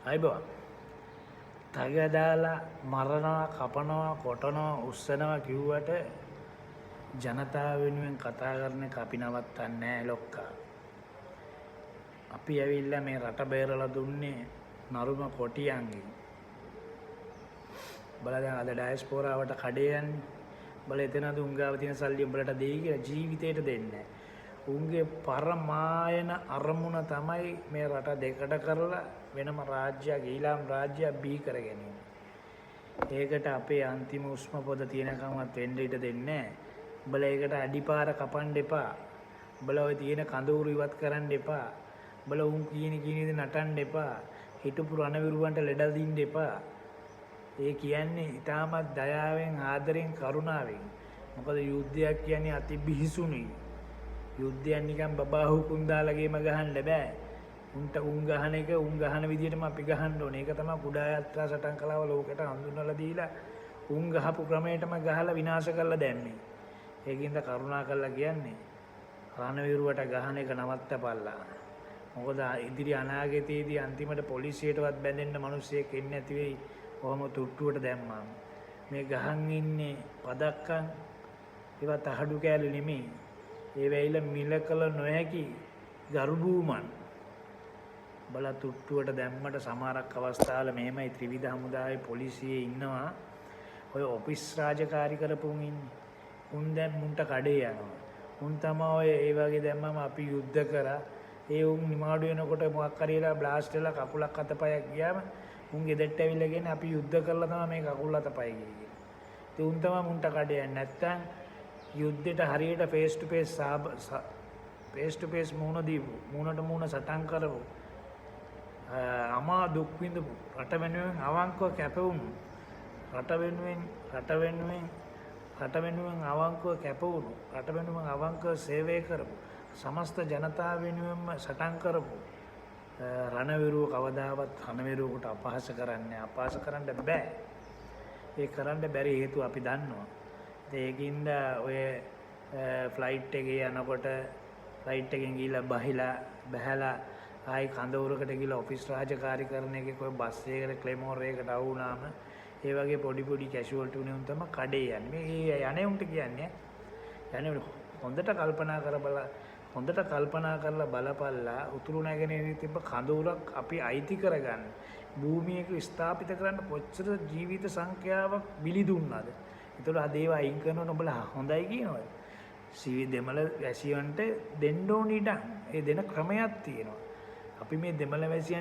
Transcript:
අයිබෝන් තග දාලා මරනවා කපනවා කොටනවා උස්සනවා කිව්වට ජනතාව වෙනුවෙන් කතා කරන එක අපි නවත්තන්නේ නැහැ ලොක්කා. අපි ඇවිල්ලා මේ රට බේරලා දුන්නේ නරුම කොටියන්ගෙන්. බලලා අද ඩයස්පෝරාවට කඩේ යන්නේ. බල එතනද උංගාව තියෙන සල්ලි උඹලට දෙයි කියලා ජීවිතේට දෙන්නේ නැහැ. උන්ගේ පරමායන අරමුණ තමයි මේ රට දෙකට කරලා වෙනම රාජ්‍යයක් ඊළාම් රාජ්‍යයක් බිහි කර ගැනීම. ඒකට අපේ අන්තිම උස්ම පොද තියෙනකම්වත් වෙන්න ඉඩ දෙන්නේ නැහැ. උඹලා ඒකට අඩිපාර කපන්න එපා. උඹලා ඔය තියෙන කඳවුරු ඉවත් කරන්න එපා. උඹලා උන් කියන විදිහට නටන්න එපා. හිටපු රණවිරුවන්ට ලෙඩ දින්න එපා. ඒ කියන්නේ ඊටමත් දයාවෙන් ආදරෙන් කරුණාවෙන්. මොකද යුද්ධයක් කියන්නේ අති බිහිසුණුයි. යුද්ධයක් නිකන් බබාහු කුන්දාලගේම ගහන්න බෑ. උන්ට උන් ගහන එක උන් ගහන විදිහටම අපි ගහන්න ඕනේ. ඒක තමයි කුඩා යාත්‍රා සටන් කලාව ලෝකෙට හඳුන්වලා දීලා උන් ගහපු ක්‍රමයටම ගහලා විනාශ කරලා දැම්මේ. ඒකින්ද කරුණා කරලා කියන්නේ රණවිරුවට ගහන එක නවත්තපල්ලා. මොකද ඉදිරි අනාගතයේදී අන්තිමට පොලිසියටවත් බැඳෙන්න මිනිස්සෙක් එන්නේ නැති වෙයි. කොහොම තුට්ටුවට දැම්මාම. මේ ගහන් ඉන්නේ පදක්කම් ඒවා තහඩු කෑලු නෙමෙයි. ඒ වෙයිල මිලකල නොහැකි ගරුබූමන් බල තුට්ටුවට දැම්මට සමහරක් අවස්ථාවල මෙහෙමයි ත්‍රිවිධ හමුදාවේ පොලිසියේ ඉන්නවා ඔය ඔෆිස් රාජකාරී කරපුන් ඉන්නේ. උන් දැන් මුන්ට කඩේ යනවා. උන් තමයි ඔය ඒ වගේ දැම්මම අපි යුද්ධ කරා. ඒ උන් නිමාඩු වෙනකොට මොකක් හරිලා බ්ලාස්ට් වෙලා කකුලක් අතපයක් ගියාම උන් ගෙදරට ඇවිල්ලා කියන්නේ අපි යුද්ධ කරලා තමයි මේ කකුල් අතපය ගියේ. ඒ උන් තමයි මුන්ට කඩේ යන්නේ. නැත්තම් යුද්ධයට හරියට ෆේස් ටු ෆේස් මුහුණ දීපු මුහුණට මුහුණ සටන් කරපු අමා දුක් විඳපු රට වෙනුවෙන් අවංකව කැපවුණු රට වෙනුවෙන් අවංකව කැපවුණු රට වෙනුවෙන් අවංකව සේවය කරපු සමස්ත ජනතාව වෙනුවෙන්ම සටන් කරපු රණවිරුව කවදාවත් රණවිරුවකට අපහාස කරන්නේ අපහාස කරන්න බෑ. ඒ කරන්න බැරි හේතුව අපි දන්නවා. ඒකින්ද ඔය ෆ්ලයිට් එකේ යනකොට ෆ්ලයිට් එකෙන් ගිහිල්ලා බහැලා ආයි කඳවුරකට ගිහිල්ලා ඔෆිස් රාජකාරී කරන එකේ කොයි බස් එකකට ක්ලේමෝර් එකකට ආව වුණාම ඒ වගේ පොඩි කැෂුවල්ටි උනේ උන් තමයි කඩේ යන්නේ. මේ යන්නේ උන්ට කියන්නේ යන්නේ හොඳට කල්පනා කරලා බලපල්ලා උතුරු නැගෙනහිර තිබ්බ කඳවුරක් අපි අයිති කරගන්න භූමියක ස්ථාපිත කරන්න කොච්චර ජීවිත සංඛ්‍යාවක් බිලි දුන්නාද? ඒතකොට අද ඒවා අයින් කරනකොට උඹලා හොඳයි කියනවද? සීවි දෙමළ වැසියන්ට දෙන්න ඕන ඉඩම්. ඒ දෙන ක්‍රමයක් තියෙනවා. අපි මේ දෙමළ වැසියන්